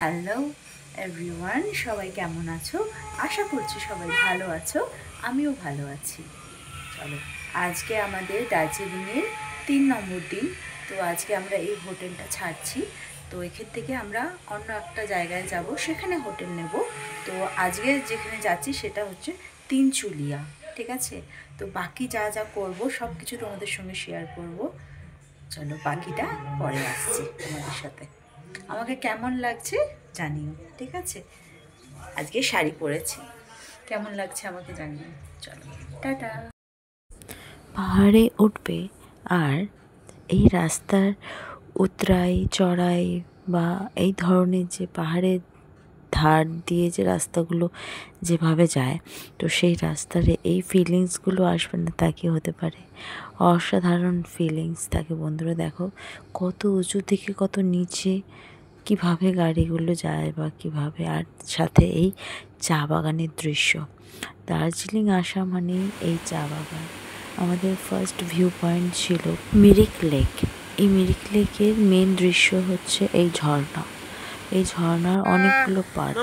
Hello everyone, সবাই কেমন আছো? আশা করছি সবাই ভালো আছো, আমিও ভালো আছি। চলো, আজকে আমাদের দার্জিলিংয়ের 3 নম্বর দিন। তো আজকে আমরা এই হোটেলটা ছাড়ছি। তো এখান থেকে আমরা অন্য একটা জায়গায় যাব, সেখানে হোটেল নেব। তো আজকে যেখানে যাচ্ছি সেটা হচ্ছে তিনচুলিয়া, ঠিক আছে? তো বাকি যা যা করব সব কিছু তোমাদের সঙ্গে শেয়ার করব। চলো, বাকিটা পরে আসছি তোমাদের সাথে। আমাকে কেমন লাগছে জানিও, ঠিক আছে? আজকে শাড়ি পরেছি, কেমন লাগছে আমাকে জানিও। চলো, টাটা। পাহাড়ে উঠবে আর এই রাস্তার উতরাই চড়াই বা এই ধরনের যে পাহাড়ের ধার দিয়ে যে রাস্তাগুলো যেভাবে যায়, তো সেই রাস্তার এই ফিলিংসগুলো আসবে না তা কি হতে পারে? অসাধারণ ফিলিংস থাকে বন্ধুরা। দেখো কত উঁচু থেকে কত নিচে কিভাবে গাড়িগুলো যায় বা কিভাবে, আর সাথে এই চা বাগানের দৃশ্য। দার্জিলিং আসা মানেই এই চা বাগান। আমাদের ফার্স্ট ভিউ পয়েন্ট ছিল মিরিক লেক। এই মিরিক লেকের মেন দৃশ্য হচ্ছে এই ঝর্ণা। এই ঝর্ণার অনেকগুলো পার্ট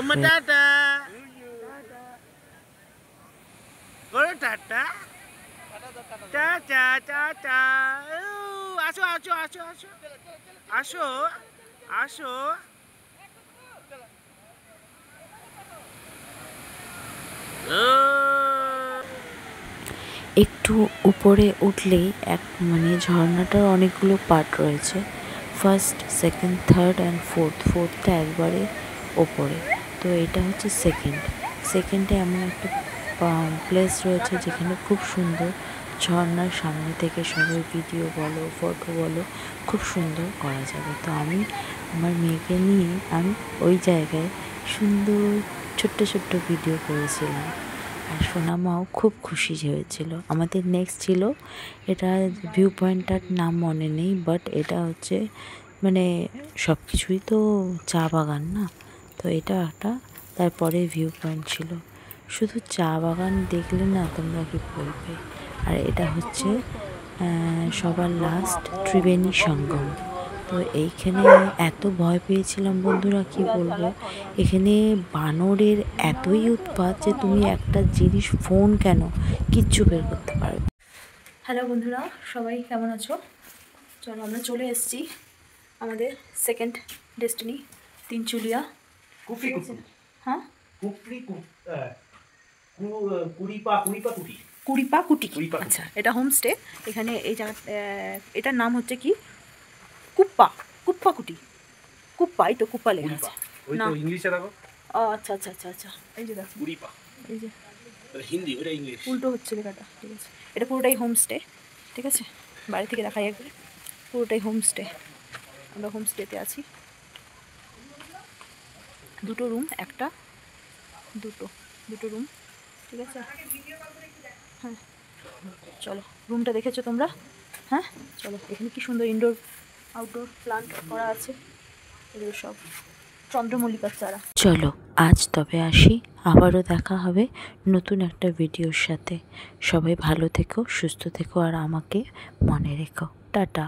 একটু উপরে উঠলেই ঝর্ণাটার অনেকগুলো পার্ট রয়েছে। ফার্স্ট, সেকেন্ড, থার্ড অ্যান্ড ফোর্থটা একবারে ওপরে। তো এটা হচ্ছে সেকেন্ডে এমন একটা প্লেস রয়েছে যেখানে খুব সুন্দর ঝর্ণার সামনে থেকে সবাই ভিডিও বলো ফটো বলো খুব সুন্দর করা যাবে। তো আমি আমার মেয়েকে নিয়ে আমি ওই জায়গায় সুন্দর ছোট্ট ছোট্ট ভিডিও করেছিলাম, আর সোনামাও খুব খুশি হয়েছিল। আমাদের নেক্সট ছিল, এটা ভিউ পয়েন্টটার নাম মনে নেই, বাট এটা হচ্ছে সব কিছুই তো চা বাগান না, তো এটা একটা তারপরে ভিউ পয়েন্ট ছিল। শুধু চা বাগান দেখলে না তোমরা কি বলবে। আর এটা হচ্ছে সবার লাস্ট ত্রিবেণী সঙ্গম। তো এইখানে এত ভয় পেয়েছিলাম বন্ধুরা, কি বলবো। এখানে বানরের এতই উৎপাত যে তুমি একটা জিনিস ফোন কেন কিচ্ছু বের করতে পারবে। হ্যালো বন্ধুরা, সবাই কেমন আছো? চলো, আমরা চলে এসেছি আমাদের সেকেন্ড ডেস্টিনি তিনচুলিয়া। হ্যাঁ, কুড়িপাকুটি। আচ্ছা, এটা হোমস্টে। এখানে এই জায়গা, এটার নাম হচ্ছে কি কুপ্পাকুটি। কুপ্পা, এই তো কুপ্পা লেখা আছে না, ইংলিশে দেখো। ও আচ্ছা আচ্ছা আচ্ছা আচ্ছা, এই যে দেখো এই যে হিন্দি, ওটা ইংলিশ, উল্টো হচ্ছে লেখাটা। ঠিক আছে, এটা পুরোটাই হোমস্টে, ঠিক আছে? বাড়ি থেকে দেখাই একবার, পুরোটাই হোমস্টে। আমরা হোমস্টেতে আছি, দুটো রুম, দুটো রুম, ঠিক আছে? হ্যাঁ, চলো, রুমটা দেখেছো তোমরা? হ্যাঁ, চলো, এখানে কি সুন্দর ইনডোর আউটডোর প্লান্ট করা আছে, এগুলো সব চন্দ্রমল্লিকার চারা। চলো আজ তবে আসি, আবারও দেখা হবে নতুন একটা ভিডিওর সাথে। সবাই ভালো থেকো, সুস্থ থেকো, আর আমাকে মনে রেখো। টাটা।